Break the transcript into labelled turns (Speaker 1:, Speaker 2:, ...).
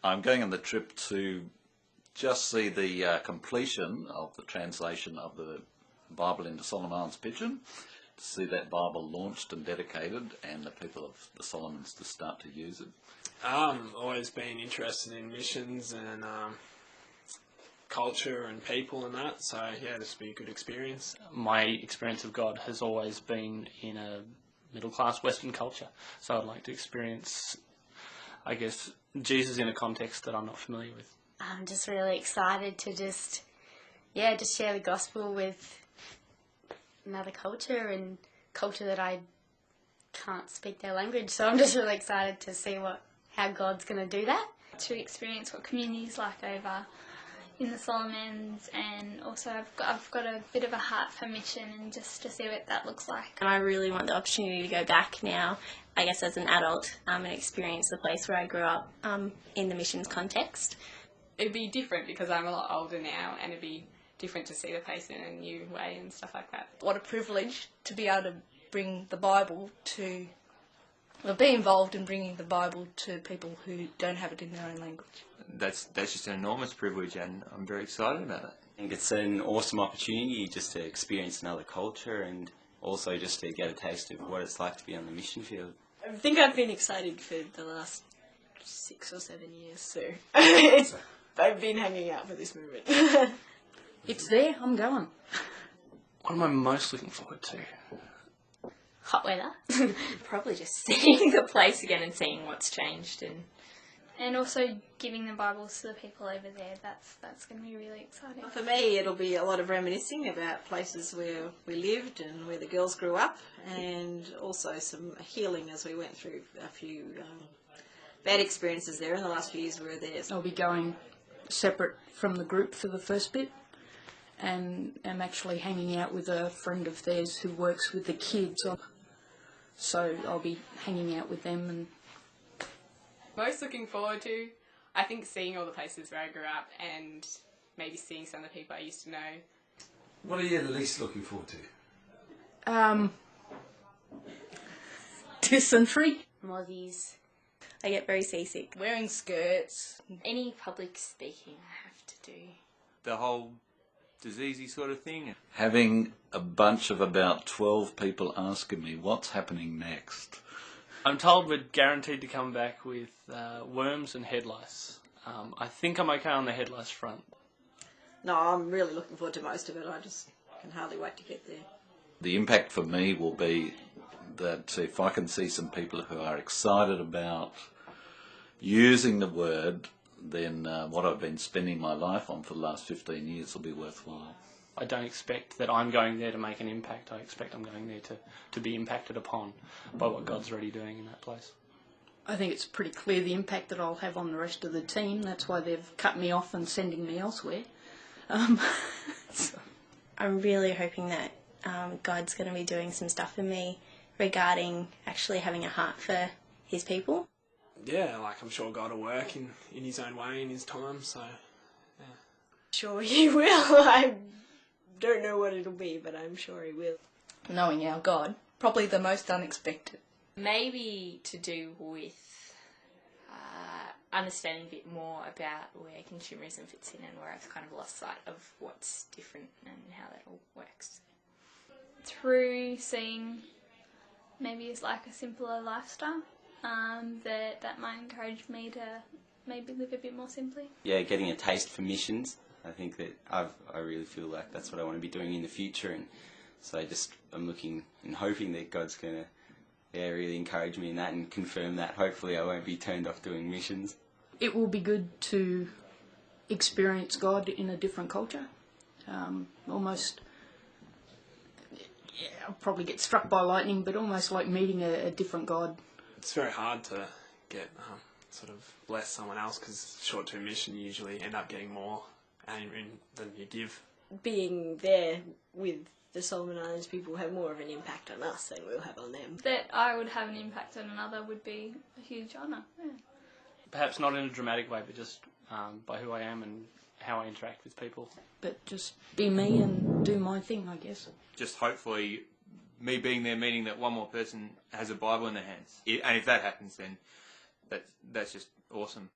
Speaker 1: I'm going on the trip to just see the completion of the translation of the Bible into Solomon's Pidgin, to see that Bible launched and dedicated, and the people of the Solomons to start to use it.
Speaker 2: Always been interested in missions and culture and people and that, so yeah, this will be a good experience.
Speaker 3: My experience of God has always been in a middle-class Western culture, so I'd like to experience, I guess, Jesus in a context that I'm not familiar with.
Speaker 4: I'm just really excited to just share the gospel with another culture and culture that I can't speak their language, so I'm just really excited to see how God's going to do that.
Speaker 5: To experience what community's like over in the Solomons, and also I've got a bit of a heart for mission and just to see what that looks like.
Speaker 6: And I really want the opportunity to go back now, I guess as an adult, and experience the place where I grew up in the missions context.
Speaker 7: It'd be different because I'm a lot older now, and it'd be different to see the place in a new way and stuff like that.
Speaker 8: What a privilege to be able to bring the Bible to, or be involved in bringing the Bible to people who don't have it in their own language.
Speaker 9: That's just an enormous privilege, and I'm very excited about it.
Speaker 10: I think it's an awesome opportunity just to experience another culture and also just to get a taste of what it's like to be on the mission field.
Speaker 11: I think I've been excited for the last 6 or 7 years, so I've been hanging out for this movement.
Speaker 12: It's there, I'm going.
Speaker 3: What am I most looking forward to?
Speaker 4: Hot weather.
Speaker 6: Probably just seeing the place again and seeing what's changed,
Speaker 5: and also giving the Bibles to the people over there. That's going to be really exciting.
Speaker 11: For me, it'll be a lot of reminiscing about places where we lived and where the girls grew up, and also some healing as we went through a few bad experiences there in the last few years we were there.
Speaker 12: I'll be going separate from the group for the first bit, and am actually hanging out with a friend of theirs who works with the kids. So I'll be hanging out with them. And
Speaker 7: most looking forward to, I think, seeing all the places where I grew up and maybe seeing some of the people I used to know.
Speaker 13: What are you least looking forward to?
Speaker 12: Dysentery.
Speaker 4: Mozzies.
Speaker 6: I get very seasick.
Speaker 8: Wearing skirts.
Speaker 6: Any public speaking I have to do.
Speaker 9: The whole diseasey sort of thing.
Speaker 1: Having a bunch of about 12 people asking me what's happening next.
Speaker 3: I'm told we're guaranteed to come back with worms and head lice. I think I'm okay on the head lice front.
Speaker 11: No, I'm really looking forward to most of it. I just can hardly wait to get there.
Speaker 1: The impact for me will be that if I can see some people who are excited about using the word, then what I've been spending my life on for the last 15 years will be worthwhile.
Speaker 3: I don't expect that I'm going there to make an impact. I expect I'm going there to be impacted upon by what God's already doing in that place.
Speaker 12: I think it's pretty clear the impact that I'll have on the rest of the team. That's why they've cut me off and sending me elsewhere.
Speaker 6: So. I'm really hoping that God's going to be doing some stuff for me regarding actually having a heart for his people.
Speaker 2: Yeah, I'm sure God will work in his own way, in his time, so yeah.
Speaker 11: Sure he will. I don't know what it'll be, but I'm sure he will.
Speaker 8: Knowing our God, probably the most unexpected.
Speaker 6: Maybe to do with understanding a bit more about where consumerism fits in and where I've kind of lost sight of what's different and how that all works.
Speaker 5: Through seeing maybe it's like a simpler lifestyle, that might encourage me to maybe live a bit more simply.
Speaker 10: Yeah, getting a taste for missions. I think that I really feel like that's what I want to be doing in the future, and so I'm looking and hoping that God's going to really encourage me in that and confirm that. Hopefully I won't be turned off doing missions.
Speaker 12: It will be good to experience God in a different culture. Almost, I'll probably get struck by lightning, but almost like meeting a different God.
Speaker 2: It's very hard to get sort of bless someone else, because short-term mission you usually end up getting more than you give.
Speaker 11: Being there with the Solomon Islands people have more of an impact on us than we'll have on them.
Speaker 5: That I would have an impact on another would be a huge honour. Yeah.
Speaker 3: Perhaps not in a dramatic way, but just by who I am and how I interact with people.
Speaker 12: But just be me and do my thing, I guess.
Speaker 9: Just hopefully me being there meaning that one more person has a Bible in their hands. And if that happens, then that's just awesome.